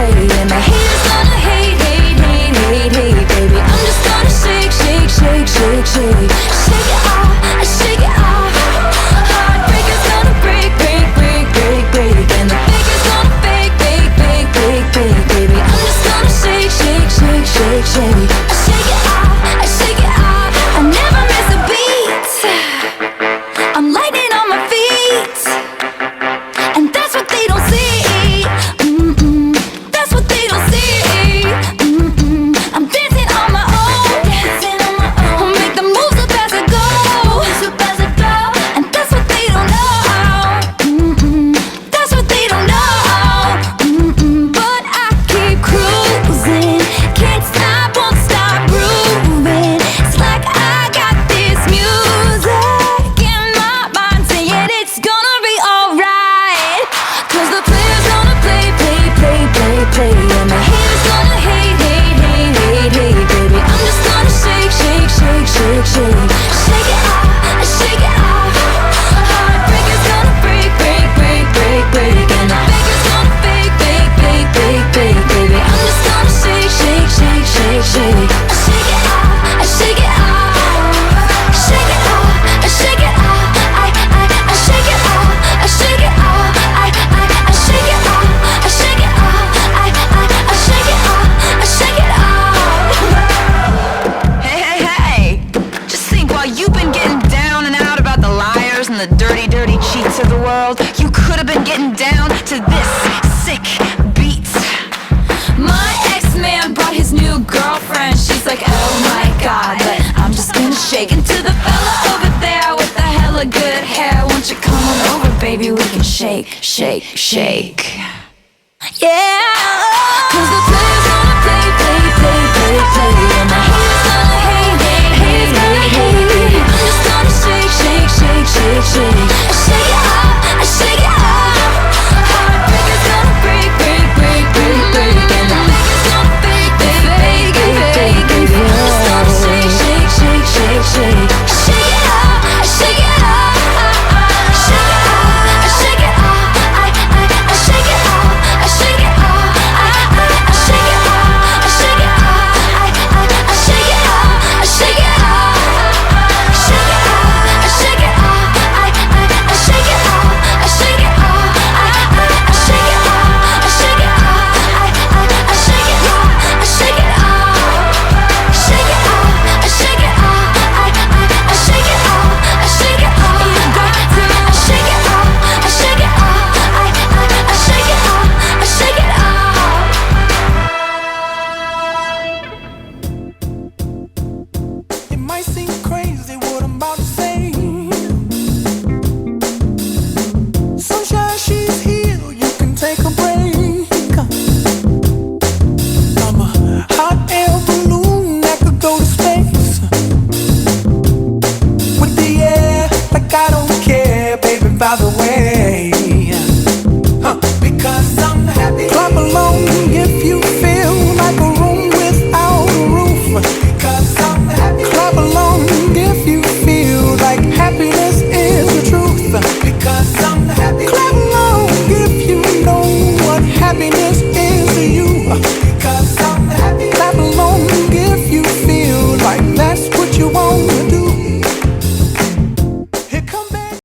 play. And the haters gonna hate, hate, hate, hate, hate, baby. I'm just gonna shake, shake, shake, shake, shake. Shake it off, I shake it off. Heartbreakers gonna break, break, break, break, break. And the fakers gonna fake, fake, fake, fake, fake, baby. I'm just gonna shake, shake, shake, shake, shake. I shake it off, I shake it off. I never miss a beat. I'm lightning on my feet, and that's what they don't see. That's what they don't see. I'm dancing on my own, dancing on my own. Make the moves up as I go, and that's what they don't know. That's what they don't know. But I keep cruising, can't stop, won't stop grooving. It's like I got this music in my mind saying it's gonna be alright. 'Cause the players gonna play, play, play, play, play. And the haters gonna hate, hate, hate, hate, hate, baby. I'm just gonna shake, shake, shake, shake, shake. Shake it off, I shake it off. Heartbreakers gonna break, break, break, break, break. And the fakers gonna fake, fake, fake, fake, fake, baby. I'm just gonna shake, shake, shake, shake, shake. I shake it off, I shake it off. Shake it off, I shake it off. I shake it off, I shake it off. I shake it off, I shake it off. I shake it off, I shake it off. Hey, hey, hey! Just think, while you've been getting down and out about the liars and the dirty, dirty cheats of the world, you could have been getting down to this sick beat. My ex-man brought his new girlfriend. She's like, oh my god, but I'm just gonna shake into the fella over there with the hella good hair. Won't you come on over, baby? We can shake, shake, shake. Yeah. 'Cause the players gonna play, play, play, play, play. And the haters gonna hate, hate, hate, hate, hate. I'm just gonna shake, shake, shake, shake, shake. I shake it off, I shake it off. Heartbreakers gonna break, break, break, break, break. And the fakers gonna fake, fake, fake, fake, fake, baby. I'm just gonna shake, shake, shake, shake, shake. I shake it off, I shake it off. Shake it off, I shake it off. I shake it off, I shake it off. I shake it off, I shake it off. I shake it off, I shake it off. Shake it off, I shake it off. I shake it off, I shake it off. I shake it off, I shake it off. I shake it off, I shake it off. Shake it off, I shake it off. I shake it off, I shake it off. You got to. I shake it off, I shake it off. I shake it off, I shake it off. It might seem crazy what I'm about to say. Sunshine, she's here, you can take a break. I'm a hot air balloon that could go to space. With the air, like I don't care, baby, by the